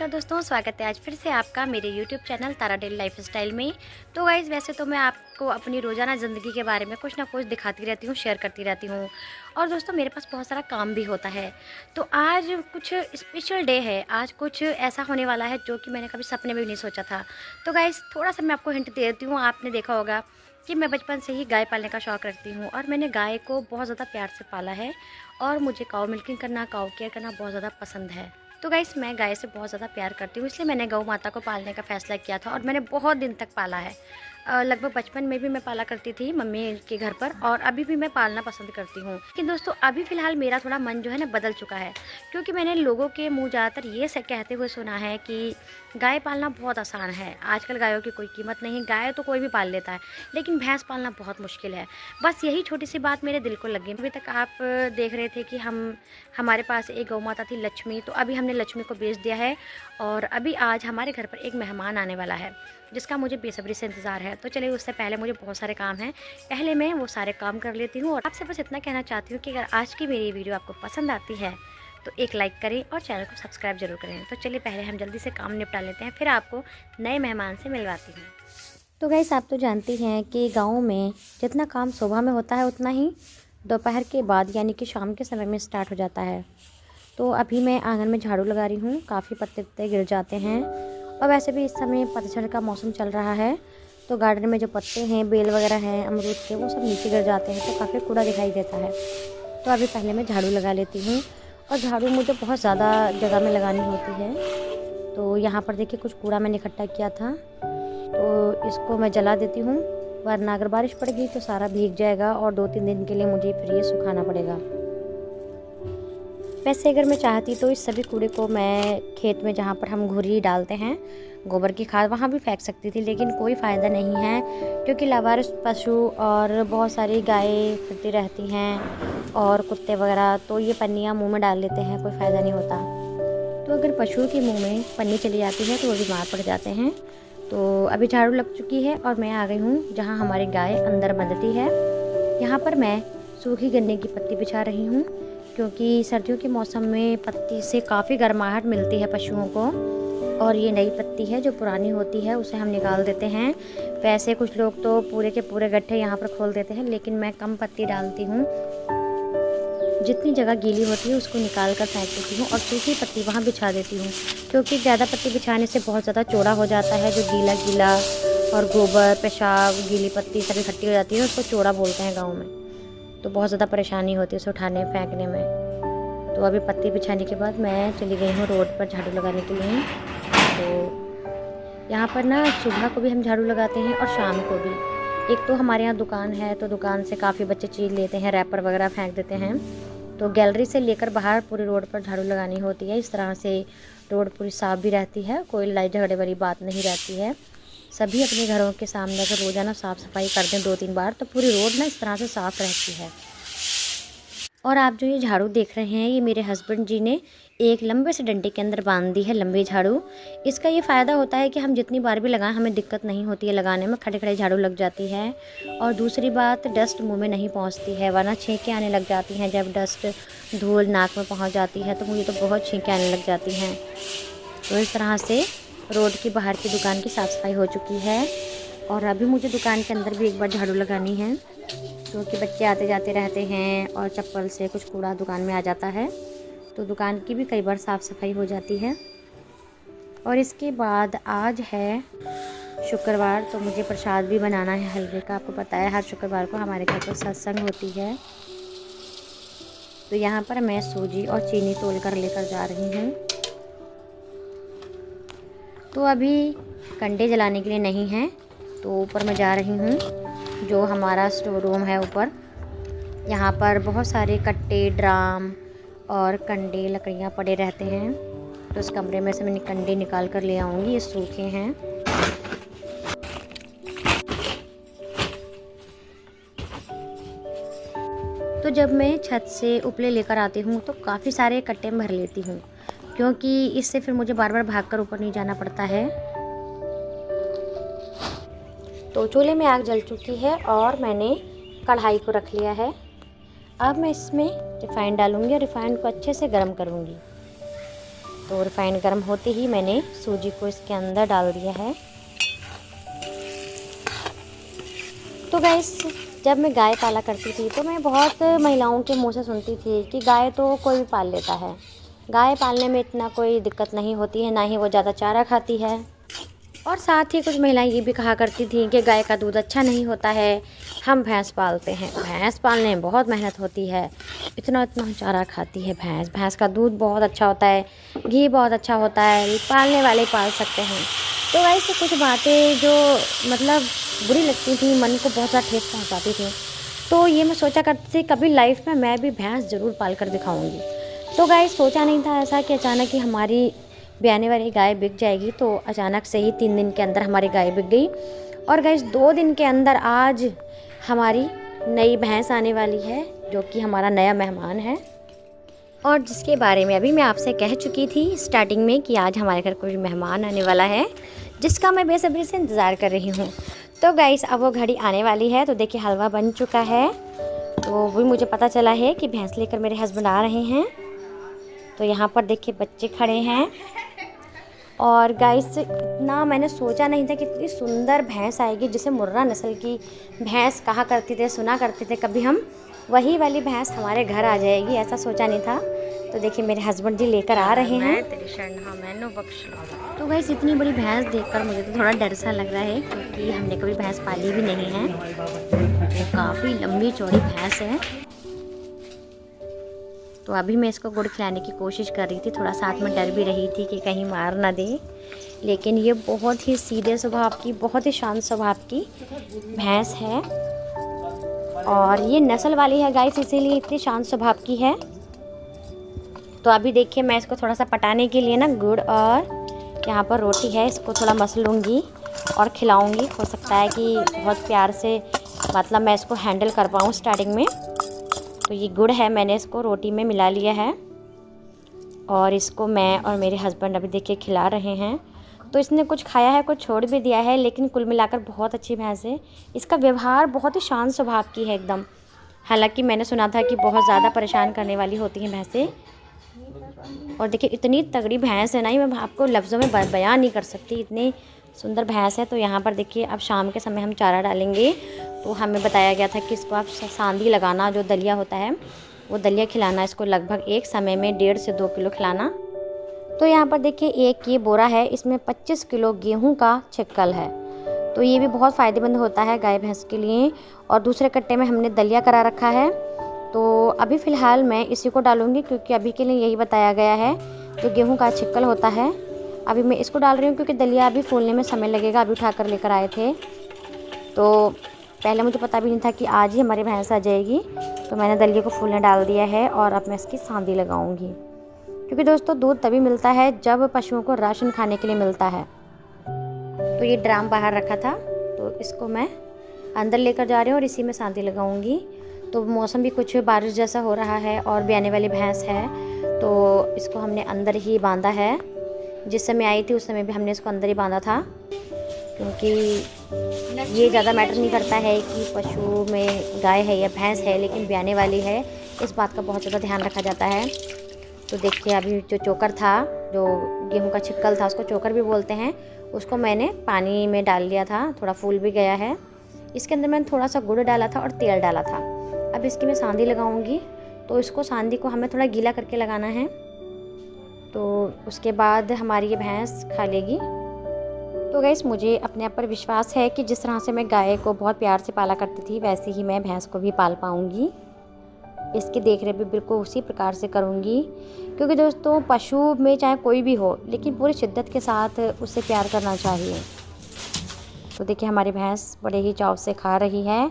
Hello दोस्तों, स्वागत है आज फिर से आपका मेरे यूट्यूब चैनल तारा डेली लाइफ स्टाइल में। तो गाइज़, वैसे तो मैं आपको अपनी रोज़ाना ज़िंदगी के बारे में कुछ ना कुछ दिखाती रहती हूँ, शेयर करती रहती हूँ। और दोस्तों, मेरे पास बहुत सारा काम भी होता है। तो आज कुछ स्पेशल डे है, आज कुछ ऐसा होने वाला है जो कि मैंने कभी सपने में भी नहीं सोचा था। तो गाइज़, थोड़ा सा मैं आपको हिंट दे देती हूँ। आपने देखा होगा कि मैं बचपन से ही गाय पालने का शौक़ रखती हूँ और मैंने गाय को बहुत ज़्यादा प्यार से पाला है। और मुझे काऊ मिल्किंग करना, काऊ केयर करना बहुत ज़्यादा पसंद है। तो गाइस, मैं गाय से बहुत ज़्यादा प्यार करती हूँ, इसलिए मैंने गौ माता को पालने का फ़ैसला किया था और मैंने बहुत दिन तक पाला है। लगभग बचपन में भी मैं पाला करती थी मम्मी के घर पर, और अभी भी मैं पालना पसंद करती हूँ। लेकिन दोस्तों, अभी फ़िलहाल मेरा थोड़ा मन जो है ना बदल चुका है, क्योंकि मैंने लोगों के मुँह ज़्यादातर ये से कहते हुए सुना है कि गाय पालना बहुत आसान है। आजकल गायों की कोई कीमत नहीं, गाय तो कोई भी पाल लेता है, लेकिन भैंस पालना बहुत मुश्किल है। बस यही छोटी सी बात मेरे दिल को लगी। अभी तक आप देख रहे थे कि हमारे पास एक गौ माता थी लक्ष्मी, तो अभी हमने लक्ष्मी को बेच दिया है और अभी आज हमारे घर पर एक मेहमान आने वाला है जिसका मुझे बेसब्री से इंतज़ार है। तो चलिए, उससे पहले मुझे बहुत सारे काम हैं, पहले मैं वो सारे काम कर लेती हूँ। और आपसे बस इतना कहना चाहती हूँ कि अगर आज की मेरी वीडियो आपको पसंद आती है तो एक लाइक करें और चैनल को सब्सक्राइब जरूर करें। तो चलिए, पहले हम जल्दी से काम निपटा लेते हैं, फिर आपको नए मेहमान से मिलवाती हूँ। तो गाइस, आप तो जानती हैं कि गाँव में जितना काम सुबह में होता है उतना ही दोपहर के बाद यानी कि शाम के समय में स्टार्ट हो जाता है। तो अभी मैं आंगन में झाड़ू लगा रही हूँ, काफ़ी पत्ते वत्ते गिर जाते हैं। और वैसे भी इस समय पतझड़ का मौसम चल रहा है, तो गार्डन में जो पत्ते हैं, बेल वगैरह हैं अमरूद के, वो सब नीचे गिर जाते हैं, तो काफ़ी कूड़ा दिखाई देता है। तो अभी पहले मैं झाड़ू लगा लेती हूँ। और झाड़ू मुझे बहुत ज़्यादा जगह में लगानी होती है। तो यहाँ पर देखिए, कुछ कूड़ा मैंने इकट्ठा किया था, तो इसको मैं जला देती हूँ, वरना अगर बारिश पड़ गई तो सारा भीग जाएगा और 2-3 दिन के लिए मुझे फिर ये सुखाना पड़ेगा। वैसे अगर मैं चाहती तो इस सभी कूड़े को मैं खेत में, जहाँ पर हम घुरी डालते हैं गोबर की खाद, वहाँ भी फेंक सकती थी, लेकिन कोई फ़ायदा नहीं है, क्योंकि लावारिस पशु और बहुत सारी गायें फिरती रहती हैं और कुत्ते वगैरह, तो ये पन्नियाँ मुंह में डाल लेते हैं, कोई फ़ायदा नहीं होता। तो अगर पशुओं के मुंह में पन्नी चली जाती है तो वो बीमार पड़ जाते हैं। तो अभी झाड़ू लग चुकी है और मैं आ गई हूँ जहाँ हमारी गाय अंदर बंधती है। यहाँ पर मैं सूखी गन्ने की पत्ती बिछा रही हूँ, क्योंकि सर्दियों के मौसम में पत्ती से काफ़ी गर्माहट मिलती है पशुओं को। और ये नई पत्ती है, जो पुरानी होती है उसे हम निकाल देते हैं। वैसे कुछ लोग तो पूरे के पूरे गट्ठे यहाँ पर खोल देते हैं, लेकिन मैं कम पत्ती डालती हूँ। जितनी जगह गीली होती है उसको निकाल कर फेंक देती हूँ और सूखी पत्ती वहाँ बिछा देती हूँ, क्योंकि ज़्यादा पत्ती बिछाने से बहुत ज़्यादा चौड़ा हो जाता है। जो गीला गीला और गोबर, पेशाब, गीली पत्ती सब इकट्ठी हो जाती है, उसको चौड़ा बोलते हैं गाँव में। तो बहुत ज़्यादा परेशानी होती है उसे उठाने फेंकने में। तो अभी पत्ती बिछाने के बाद मैं चली गई हूँ रोड पर झाड़ू लगाने के लिए। तो यहाँ पर ना सुबह को भी हम झाड़ू लगाते हैं और शाम को भी। एक तो हमारे यहाँ दुकान है, तो दुकान से काफ़ी बच्चे चीज़ लेते हैं, रैपर वगैरह फेंक देते हैं। तो गैलरी से लेकर बाहर पूरी रोड पर झाड़ू लगानी होती है। इस तरह से रोड पूरी साफ़ भी रहती है, कोई लड़ाई झगड़े वाली बात नहीं रहती है। सभी अपने घरों के सामने अगर रोज़ाना साफ़ सफाई कर दें 2-3 बार, तो पूरी रोड ना इस तरह से साफ़ रहती है। और आप जो ये झाड़ू देख रहे हैं, ये मेरे हस्बैंड जी ने एक लंबे से डंडे के अंदर बांध दी है, लंबी झाड़ू। इसका ये फ़ायदा होता है कि हम जितनी बार भी लगाएं हमें दिक्कत नहीं होती है लगाने में, खड़े खड़े झाड़ू लग जाती है। और दूसरी बात, डस्ट मुंह में नहीं पहुंचती है, वरना छींकें आने लग जाती हैं। जब डस्ट धूल नाक में पहुंच जाती है तो मुझे तो बहुत छींकें आने लग जाती हैं। तो इस तरह से रोड की बाहर की दुकान की साफ़ सफाई हो चुकी है। और अभी मुझे दुकान के अंदर भी एक बार झाड़ू लगानी है, क्योंकि बच्चे आते जाते रहते हैं और चप्पल से कुछ कूड़ा दुकान में आ जाता है, तो दुकान की भी कई बार साफ़ सफाई हो जाती है। और इसके बाद आज है शुक्रवार, तो मुझे प्रसाद भी बनाना है हलवे का। आपको पता है हर शुक्रवार को हमारे घर पर सत्संग होती है। तो यहाँ पर मैं सूजी और चीनी तोल कर लेकर जा रही हूँ। तो अभी कंडे जलाने के लिए नहीं हैं, तो ऊपर मैं जा रही हूँ, जो हमारा स्टोर रूम है ऊपर। यहाँ पर बहुत सारे कट्टे, ड्राम और कंडे, लकड़ियाँ पड़े रहते हैं। तो उस कमरे में से मैंने कंडे निकाल कर ले आऊँगी, ये सूखे हैं। तो जब मैं छत से उपले लेकर आती हूँ तो काफ़ी सारे कट्टे भर लेती हूँ, क्योंकि इससे फिर मुझे बार बार भागकर ऊपर नहीं जाना पड़ता है। तो चूल्हे में आग जल चुकी है और मैंने कढ़ाई को रख लिया है। अब मैं इसमें रिफ़ाइंड डालूँगी और रिफ़ाइंड को अच्छे से गर्म करूँगी। तो रिफाइंड गर्म होते ही मैंने सूजी को इसके अंदर डाल दिया है। तो गाइस, जब मैं गाय पाला करती थी तो मैं बहुत महिलाओं के मुंह से सुनती थी कि गाय तो कोई भी पाल लेता है, गाय पालने में इतना कोई दिक्कत नहीं होती है, ना ही वो ज़्यादा चारा खाती है। और साथ ही कुछ महिलाएं ये भी कहा करती थी कि गाय का दूध अच्छा नहीं होता है, हम भैंस पालते हैं, भैंस पालने में बहुत मेहनत होती है, इतना इतना चारा खाती है भैंस, भैंस का दूध बहुत अच्छा होता है, घी बहुत अच्छा होता है, पालने वाले पाल सकते हैं। तो ऐसे कुछ बातें जो मतलब बुरी लगती थी, मन को बहुत ज़्यादा ठेस पहुँचाती थी। तो ये मैं सोचा करती थी कभी लाइफ में मैं भी भैंस ज़रूर पाल कर दिखाऊँगी। तो गाइस, सोचा नहीं था ऐसा कि अचानक ही हमारी ब्याने वाली गाय बिक जाएगी। तो अचानक से ही 3 दिन के अंदर हमारी गाय बिक गई। और गाइस, 2 दिन के अंदर आज हमारी नई भैंस आने वाली है, जो कि हमारा नया मेहमान है, और जिसके बारे में अभी मैं आपसे कह चुकी थी स्टार्टिंग में कि आज हमारे घर कोई मेहमान आने वाला है, जिसका मैं बेसब्री से इंतज़ार कर रही हूँ। तो गाइस, अब वो घड़ी आने वाली है। तो देखिए, हलवा बन चुका है। तो भी मुझे पता चला है कि भैंस लेकर मेरे हस्बैंड आ रहे हैं। तो यहाँ पर देखिए बच्चे खड़े हैं। और गाइस, इतना मैंने सोचा नहीं था कि इतनी सुंदर भैंस आएगी, जिसे मुर्रा नस्ल की भैंस कहा करते थे, सुना करते थे कभी हम, वही वाली भैंस हमारे घर आ जाएगी, ऐसा सोचा नहीं था। तो देखिए, मेरे हस्बैंड जी लेकर आ रहे हैं। तो गाइस, इतनी बड़ी भैंस देखकर मुझे तो थोड़ा डर सा लग रहा है, क्योंकि हमने कभी भैंस पाली भी नहीं है। तो काफ़ी लंबी चौड़ी भैंस है। तो अभी मैं इसको गुड़ खिलाने की कोशिश कर रही थी, थोड़ा साथ में डर भी रही थी कि कहीं मार ना दे। लेकिन ये बहुत ही सीधे स्वभाव की, बहुत ही शांत स्वभाव की भैंस है, और ये नस्ल वाली है गाइस, इसीलिए इतनी शांत स्वभाव की है। तो अभी देखिए, मैं इसको थोड़ा सा पटाने के लिए ना गुड़ और यहाँ पर रोटी है, इसको थोड़ा मसल लूँगी और खिलाऊँगी। हो सकता है कि बहुत प्यार से मतलब मैं इसको हैंडल कर पाऊँ स्टार्टिंग में। तो ये गुड़ है, मैंने इसको रोटी में मिला लिया है, और इसको मैं और मेरे हस्बैंड अभी देखिए खिला रहे हैं। तो इसने कुछ खाया है, कुछ छोड़ भी दिया है, लेकिन कुल मिलाकर बहुत अच्छी भैंस है। इसका व्यवहार बहुत ही शांत स्वभाव की है एकदम। हालांकि मैंने सुना था कि बहुत ज़्यादा परेशान करने वाली होती हैं भैंसें। और देखिए, इतनी तगड़ी भैंस है ना, मैं आपको लफ्ज़ों में बयान नहीं कर सकती, इतनी सुंदर भैंस है। तो यहाँ पर देखिए, अब शाम के समय हम चारा डालेंगे। तो हमें बताया गया था कि इसको आप सांदी लगाना, जो दलिया होता है वो दलिया खिलाना, इसको लगभग एक समय में 1.5 से 2 किलो खिलाना। तो यहाँ पर देखिए, एक ये बोरा है, इसमें 25 किलो गेहूं का छिक्कल है। तो ये भी बहुत फ़ायदेमंद होता है गाय भैंस के लिए। और दूसरे कट्टे में हमने दलिया करा रखा है। तो अभी फ़िलहाल मैं इसी को डालूँगी, क्योंकि अभी के लिए यही बताया गया है, जो गेहूँ का छिक्कल होता है। अभी मैं इसको डाल रही हूँ, क्योंकि दलिया अभी फूलने में समय लगेगा, अभी उठा कर लेकर आए थे। तो पहले मुझे पता भी नहीं था कि आज ही हमारी भैंस आ जाएगी। तो मैंने दलिया को फूलने डाल दिया है, और अब मैं इसकी सांदी लगाऊंगी, क्योंकि दोस्तों दूध तभी मिलता है जब पशुओं को राशन खाने के लिए मिलता है। तो ये ड्राम बाहर रखा था, तो इसको मैं अंदर लेकर जा रही हूँ और इसी में सांदी लगाऊंगी। तो मौसम भी कुछ बारिश जैसा हो रहा है, और ब्याने वाली भैंस है, तो इसको हमने अंदर ही बांधा है। जिस समय आई थी उस समय भी हमने इसको अंदर ही बांधा था, क्योंकि ये ज़्यादा मैटर नहीं करता है कि पशु में गाय है या भैंस है, लेकिन ब्याने वाली है, इस बात का बहुत ज़्यादा ध्यान रखा जाता है। तो देखिए, अभी जो चोकर था, जो गेहूं का छिक्कल था, उसको चोकर भी बोलते हैं, उसको मैंने पानी में डाल लिया था, थोड़ा फूल भी गया है। इसके अंदर मैंने थोड़ा सा गुड़ डाला था और तेल डाला था। अब इसकी मैं सांदी लगाऊंगी। तो इसको सांदी को हमें थोड़ा गीला करके लगाना है, तो उसके बाद हमारी ये भैंस खा लेगी। तो गाइस, मुझे अपने आप पर विश्वास है कि जिस तरह से मैं गाय को बहुत प्यार से पाला करती थी, वैसे ही मैं भैंस को भी पाल पाऊँगी। इसकी देखरेख भी बिल्कुल उसी प्रकार से करूँगी, क्योंकि दोस्तों पशु में चाहे कोई भी हो, लेकिन पूरी शिद्दत के साथ उससे प्यार करना चाहिए। तो देखिए, हमारी भैंस बड़े ही चाव से खा रही है,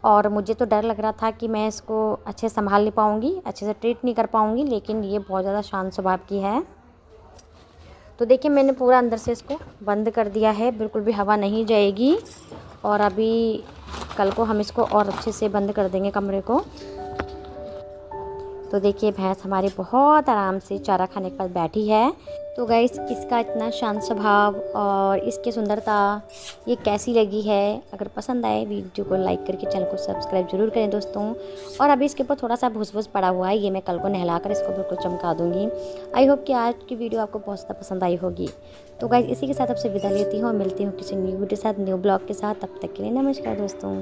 और मुझे तो डर लग रहा था कि मैं इसको अच्छे से संभाल नहीं पाऊँगी, अच्छे से ट्रीट नहीं कर पाऊँगी, लेकिन ये बहुत ज़्यादा शांत स्वभाव की है। तो देखिए, मैंने पूरा अंदर से इसको बंद कर दिया है, बिल्कुल भी हवा नहीं जाएगी। और अभी कल को हम इसको और अच्छे से बंद कर देंगे कमरे को। तो देखिए भैंस हमारी बहुत आराम से चारा खाने के बाद बैठी है। तो गाइस इसका इतना शांत स्वभाव और इसकी सुंदरता ये कैसी लगी है, अगर पसंद आए वीडियो को लाइक करके चैनल को सब्सक्राइब जरूर करें दोस्तों। और अभी इसके ऊपर थोड़ा सा भूस पड़ा हुआ है, ये मैं कल को नहलाकर इसको बिल्कुल चमका दूंगी। आई होप कि आज की वीडियो आपको बहुत ज़्यादा पसंद आई होगी। तो गाइस इसी के साथ आपसे विदा लेती हूँ और मिलती हूँ किसी न्यू वीडियो के साथ, न्यू ब्लॉग के साथ। तब तक के लिए नमस्कार दोस्तों।